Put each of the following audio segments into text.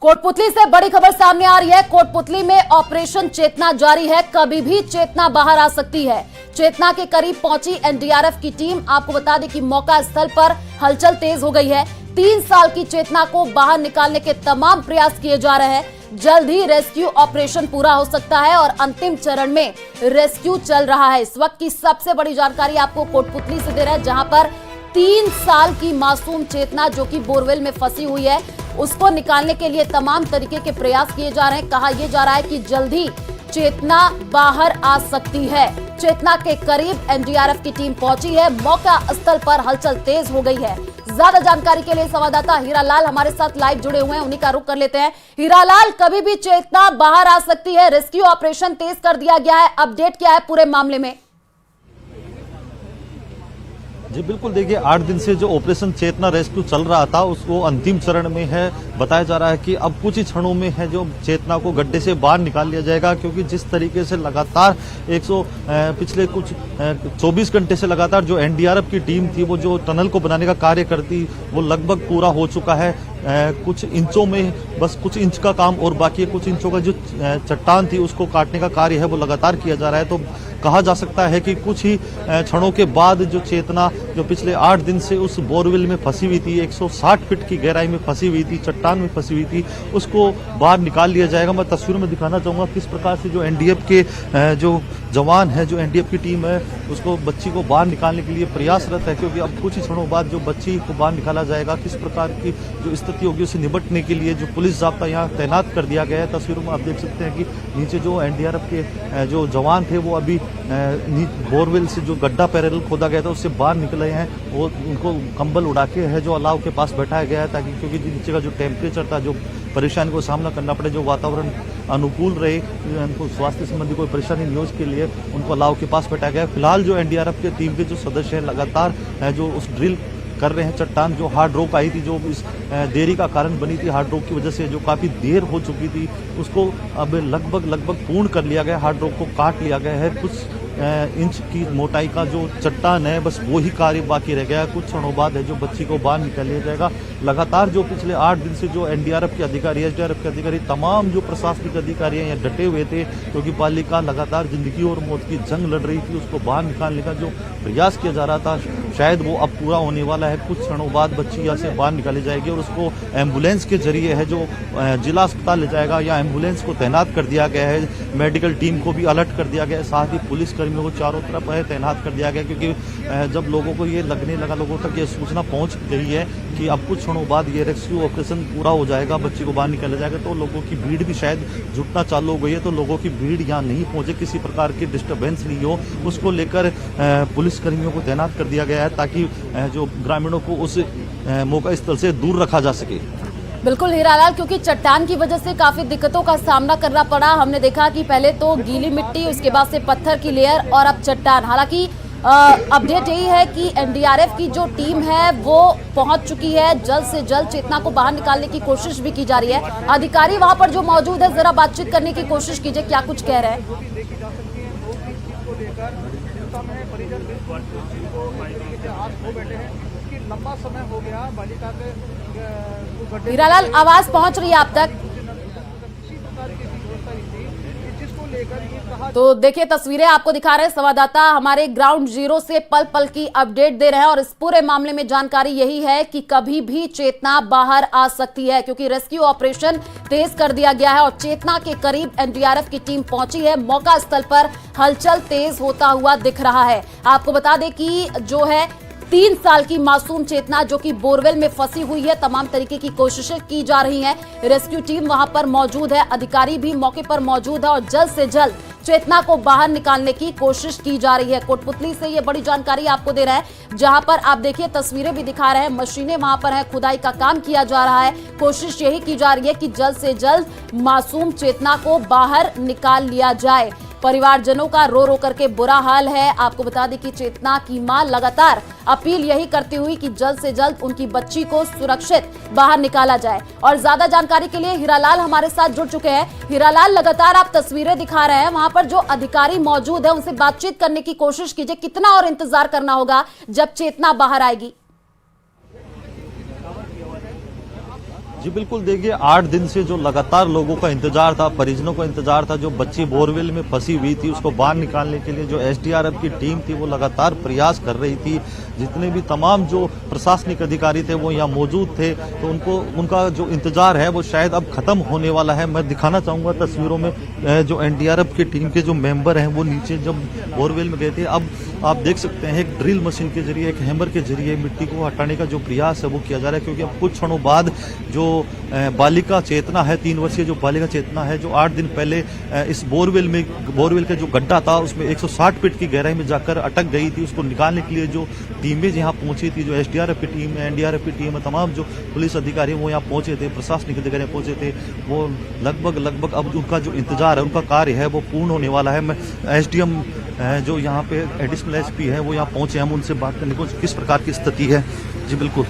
कोटपुतली से बड़ी खबर सामने आ रही है। कोटपुतली में ऑपरेशन चेतना जारी है। कभी भी चेतना बाहर आ सकती है। चेतना के करीब पहुंची एनडीआरएफ की टीम। आपको बता दें कि मौका स्थल पर हलचल तेज हो गई है। 3 साल की चेतना को बाहर निकालने के तमाम प्रयास किए जा रहे हैं। जल्द ही रेस्क्यू ऑपरेशन पूरा हो सकता है और अंतिम चरण में रेस्क्यू चल रहा है। इस वक्त की सबसे बड़ी जानकारी आपको कोटपुतली से दे रहे हैं, जहां पर 3 साल की मासूम चेतना जो कि बोरवेल में फंसी हुई है, उसको निकालने के लिए तमाम तरीके के प्रयास किए जा रहे हैं। कहा यह जा रहा है कि जल्द ही चेतना बाहर आ सकती है। चेतना के करीब एनडीआरएफ की टीम पहुंची है। मौका स्थल पर हलचल तेज हो गई है। ज्यादा जानकारी के लिए संवाददाता हीरालाल हमारे साथ लाइव जुड़े हुए हैं, उन्हीं का रुख कर लेते हैं। हीरालाल, कभी भी चेतना बाहर आ सकती है। रेस्क्यू ऑपरेशन तेज कर दिया गया है। अपडेट क्या है पूरे मामले में? जी बिल्कुल, देखिए 8 दिन से जो ऑपरेशन चेतना रेस्क्यू चल रहा था उसको अंतिम चरण में है। बताया जा रहा है कि अब कुछ ही क्षणों में है जो चेतना को गड्ढे से बाहर निकाल लिया जाएगा, क्योंकि जिस तरीके से लगातार पिछले कुछ 24 घंटे से लगातार जो एनडीआरएफ की टीम थी वो जो टनल को बनाने का कार्य करती वो लगभग पूरा हो चुका है। कुछ इंचों में बस कुछ इंच का काम और बाकी कुछ इंचों का जो चट्टान थी उसको काटने का कार्य है वो लगातार किया जा रहा है। तो कहा जा सकता है कि कुछ ही क्षणों के बाद जो चेतना जो पिछले 8 दिन से उस बोरवेल में फंसी हुई थी, 160 फीट की गहराई में फंसी हुई थी, चट्टान में फंसी हुई थी, उसको बाहर निकाल लिया जाएगा। मैं तस्वीर में दिखाना चाहूंगा किस प्रकार से जो एनडीएफ के जो जवान है, जो एनडीएफ की टीम है, उसको बच्ची को बाहर निकालने के लिए प्रयासरत है, क्योंकि अब कुछ ही क्षणों बाद जो बच्ची को बाहर निकाला जाएगा। किस प्रकार की जो स्थिति होगी उससे निपटने के लिए जो पुलिस जाब्ता यहाँ तैनात कर दिया गया है। तस्वीरों में आप देख सकते हैं कि नीचे जो एनडीआरएफ के जो जवान थे वो अभी बोरवेल से जो गड्ढा पैरेलल खोदा गया था उससे बाहर निकले हैं। वो उनको कंबल उड़ा के है जो अलाव के पास बैठाया गया है, ताकि क्योंकि नीचे का जो टेम्परेचर था, जो परेशानी को सामना करना पड़े, जो वातावरण अनुकूल रहे, उनको स्वास्थ्य संबंधी कोई परेशानी नहीं हो, उसके लिए उनको अलाव के पास बैठाया गया है। फिलहाल जो एनडीआरएफ के टीम के जो सदस्य हैं लगातार जो उस ड्रिल कर रहे हैं। चट्टान जो हार्ड रॉक आई थी, जो इस देरी का कारण बनी थी, हार्ड रॉक की वजह से जो काफी देर हो चुकी थी, उसको अब लगभग पूर्ण कर लिया गया। हार्ड रॉक को काट लिया गया है। कुछ इंच की मोटाई का जो चट्टान है, बस वो ही कार्य बाकी रह गया है। कुछ क्षणों बाद है जो बच्ची को बाहर निकाल लिया जाएगा। लगातार जो पिछले 8 दिन से जो एनडीआरएफ के अधिकारी, एसडीआरएफ के अधिकारी, तमाम जो प्रशासनिक अधिकारी हैं यहाँ डटे हुए थे, क्योंकि पालिका लगातार जिंदगी और मौत की जंग लड़ रही थी। उसको बाहर निकालने का जो प्रयास किया जा रहा था, शायद वो अब पूरा होने वाला है। कुछ क्षणों बाद बच्ची यहाँ से बाहर निकाली जाएगी और उसको एम्बुलेंस के जरिए है जो जिला अस्पताल ले जाएगा। या एम्बुलेंस को तैनात कर दिया गया है, मेडिकल टीम को भी अलर्ट कर दिया गया है, साथ ही पुलिस कर्मियों को चारों तरफ है तैनात कर दिया गया, क्योंकि जब लोगों को ये लगने लगा, लोगों तक ये सूचना पहुंच गई है कि अब कुछ क्षणों बाद ये रेस्क्यू ऑपरेशन पूरा हो जाएगा, बच्ची को बाहर निकाला जाएगा, तो लोगों की भीड़ भी शायद जुटना चालू हो गई है। तो लोगों की भीड़ यहाँ नहीं पहुंचे, किसी प्रकार की डिस्टर्बेंस नहीं हो, उसको लेकर पुलिस कर्मियों को तैनात कर दिया गया है, ताकि जो ग्रामीणों को उस मौका स्थल से दूर रखा जा सके। बिल्कुल हीरालाल, क्योंकि चट्टान की वजह से काफी दिक्कतों का सामना करना पड़ा। हमने देखा कि पहले तो गीली मिट्टी, उसके बाद से पत्थर की लेयर और अब चट्टान। हालांकि अपडेट यही है कि एनडीआरएफ की जो टीम है वो पहुंच चुकी है। जल्द से जल्द चेतना को बाहर निकालने की कोशिश भी की जा रही है। अधिकारी वहां पर जो मौजूद है, जरा बातचीत करने की कोशिश कीजिए, क्या कुछ कह रहे हैं? लंबा समय हो गया बालिका के। हीरालाल, आवाज पहुंच रही है आप तक? तो देखिए, तस्वीरें आपको दिखा रहे हैं संवाददाता हमारे ग्राउंड जीरो से पल पल की अपडेट दे रहे हैं। और इस पूरे मामले में जानकारी यही है कि कभी भी चेतना बाहर आ सकती है, क्योंकि रेस्क्यू ऑपरेशन तेज कर दिया गया है और चेतना के करीब एनडीआरएफ की टीम पहुंची है। मौका स्थल पर हलचल तेज होता हुआ दिख रहा है। आपको बता दें कि जो है 3 साल की मासूम चेतना जो कि बोरवेल में फंसी हुई है, तमाम तरीके की कोशिशें की जा रही हैं। रेस्क्यू टीम वहां पर मौजूद है, अधिकारी भी मौके पर मौजूद है और जल्द से जल्द चेतना को बाहर निकालने की कोशिश की जा रही है। कोटपुतली से ये बड़ी जानकारी आपको दे रहा है, जहां पर आप देखिए तस्वीरें भी दिखा रहे हैं, मशीनें वहां पर हैं, खुदाई का काम किया जा रहा है। कोशिश यही की जा रही है कि जल्द से जल्द मासूम चेतना को बाहर निकाल लिया जाए। परिवारजनों का रो रो करके बुरा हाल है। आपको बता दें कि चेतना की मां लगातार अपील यही करती हुई कि जल्द से जल्द उनकी बच्ची को सुरक्षित बाहर निकाला जाए। और ज्यादा जानकारी के लिए हीरालाल हमारे साथ जुड़ चुके हैं। हीरालाल, लगातार आप तस्वीरें दिखा रहे हैं, वहां पर जो अधिकारी मौजूद है उनसे बातचीत करने की कोशिश कीजिए। कितना और इंतजार करना होगा जब चेतना बाहर आएगी? जी बिल्कुल, देखिए 8 दिन से जो लगातार लोगों का इंतजार था, परिजनों का इंतजार था, जो बच्ची बोरवेल में फंसी हुई थी उसको बाहर निकालने के लिए जो एसडीआरएफ की टीम थी वो लगातार प्रयास कर रही थी। जितने भी तमाम जो प्रशासनिक अधिकारी थे वो यहाँ मौजूद थे, तो उनका जो इंतजार है वो शायद अब खत्म होने वाला है। मैं दिखाना चाहूंगा तस्वीरों में जो एनडीआरएफ की टीम के जो मेंबर हैं वो नीचे जब बोरवेल में गए थे, अब आप देख सकते हैं एक ड्रिल मशीन के जरिए, एक हैमर के जरिए मिट्टी को हटाने का जो प्रयास है वो किया जा रहा है, क्योंकि अब कुछ क्षणों बाद जो बालिका चेतना है, 3 वर्षीय जो बालिका चेतना है, जो 8 दिन पहले इस बोरवेल का जो गड्ढा था उसमें 160 फीट की गहराई में जाकर अटक गई थी, उसको निकालने के लिए जो टीमें यहाँ पहुंची थी, जो एसडीआरएफ की टीम है, एनडीआरएफ की टीम है, तमाम जो पुलिस अधिकारी वो यहाँ पहुंचे थे, प्रशासनिक अधिकारी पहुंचे थे, वो लगभग अब उनका जो इंतजार है, उनका कार्य है वो पूर्ण होने वाला है। मैं एसडीएम जो यहाँ पे एडिशनल एसपी है वो यहाँ पहुंचे, हम उनसे बात करने को किस प्रकार की स्थिति है। जी बिल्कुल,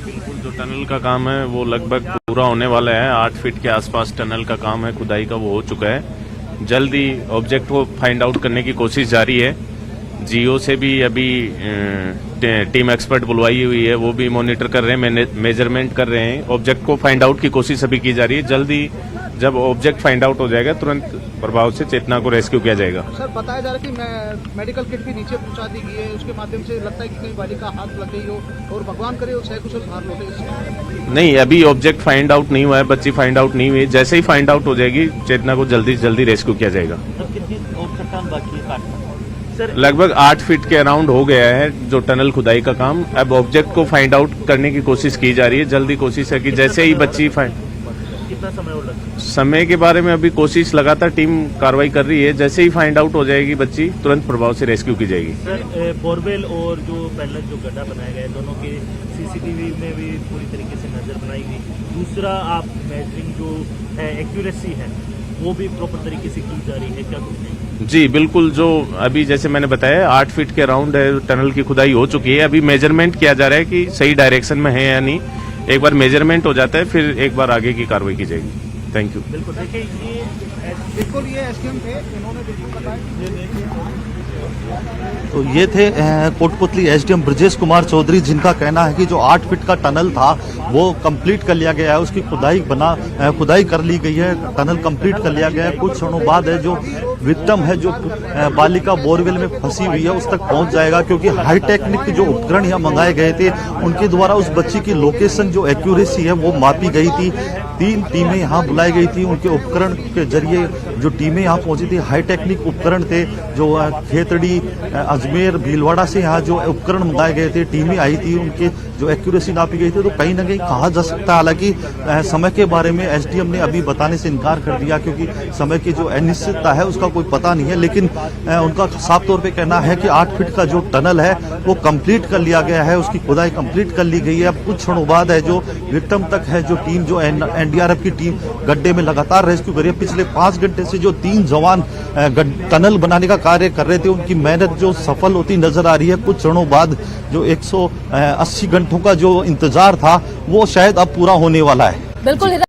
बिल्कुल जो टनल का काम है वो लगभग पूरा होने वाला है। 8 फीट के आसपास टनल का काम है, खुदाई का वो हो चुका है। जल्द ही ऑब्जेक्ट को फाइंड आउट करने की कोशिश जारी है। जियो से भी अभी टीम एक्सपर्ट बुलवाई हुई है, वो भी मॉनिटर कर रहे हैं, मेजरमेंट कर रहे हैं। ऑब्जेक्ट को फाइंड आउट की कोशिश अभी की जा रही है। जल्दी जब ऑब्जेक्ट फाइंड आउट हो जाएगा तुरंत प्रभाव से चेतना को रेस्क्यू किया जाएगा। सर बताया जा रहा है कि मेडिकल किट भी नीचे पहुंचा दी गई है, उसके माध्यम से लगता है कि कहीं बालिका हाथ लग गई हो और भगवान करे उससे कुछ बाहर लौटे। नहीं, अभी ऑब्जेक्ट फाइंड आउट नहीं हुआ है, बच्ची फाइंड आउट नहीं हुई। जैसे ही फाइंड आउट हो जाएगी चेतना को जल्दी से जल्दी रेस्क्यू किया जाएगा। लगभग 8 फीट के अराउंड हो गया है जो टनल खुदाई का काम। अब ऑब्जेक्ट को फाइंड आउट करने की कोशिश की जा रही है। जल्दी कोशिश है कि जैसे ही बच्ची कितना समय और लगता है? समय के बारे में अभी कोशिश लगातार टीम कार्रवाई कर रही है। जैसे ही फाइंड आउट हो जाएगी बच्ची तुरंत प्रभाव से रेस्क्यू की जाएगी। सर बोरवेल और जो पहले जो गड्ढा बनाया गया है दोनों के सीसीटीवी में भी पूरी तरीके से नजर बनाई गई। दूसरा आप मेजरिंग जो है एक्यूरेसी है वो भी प्रॉपर तरीके से की जा रही है क्या? जी बिल्कुल, जो अभी जैसे मैंने बताया 8 फीट के अराउंड टनल की खुदाई हो चुकी है। अभी मेजरमेंट किया जा रहा है कि सही डायरेक्शन में है या नहीं। एक बार मेजरमेंट हो जाता है फिर एक बार आगे की कार्रवाई की जाएगी। Thank you. बिल्कुल, देखिए ये एसडीएम थे, इन्होंने बिल्कुल बताया। तो ये थे कोटपुतली एसडीएम ब्रजेश कुमार चौधरी, जिनका कहना है कि जो 8 फीट का टनल था वो कंप्लीट कर लिया गया है, उसकी खुदाई कर ली गई है, टनल कंप्लीट कर लिया गया है। कुछ क्षणों बाद है जो विक्टिम है, जो बालिका बोरवेल में फंसी हुई है, उस तक पहुंच जाएगा, क्योंकि हाई टेक्निक जो उपकरण यहाँ मंगाए गए थे उनके द्वारा उस बच्ची की लोकेशन जो एक्यूरेसी है वो मापी गई थी। 3 टीमें यहाँ बुलाई गई थी, उनके उपकरण के जरिए जो टीमें यहाँ पहुंची थी, हाई टेक्निक उपकरण थे, जो खेतड़ी अजमेर भीलवाड़ा से यहाँ जो उपकरण मंगाए गए थे, टीमें आई थी, उनके जो एक्यूरेसी नापी गई थी। तो कहीं ना कहीं कहा जा सकता है, हालांकि समय के बारे में एसडीएम ने अभी बताने से इनकार कर दिया, क्योंकि समय की जो अनिश्चितता है उसका कोई पता नहीं है। लेकिन उनका साफ तौर पे कहना है कि 8 फीट का जो टनल है वो कंप्लीट कर लिया गया है, उसकी खुदाई कंप्लीट कर ली गई है। अब कुछ क्षणों बाद है जो विक्टिम तक है, जो टीम जो एनडीआरएफ की टीम गड्ढे में लगातार रेस्क्यू करी है। पिछले 5 घंटे से जो 3 जवान टनल बनाने का कार्य कर रहे थे, उनकी मेहनत जो सफल होती नजर आ रही है। कुछ क्षणों बाद जो 180 घंटों का जो इंतजार था वो शायद अब पूरा होने वाला है। बिल्कुल।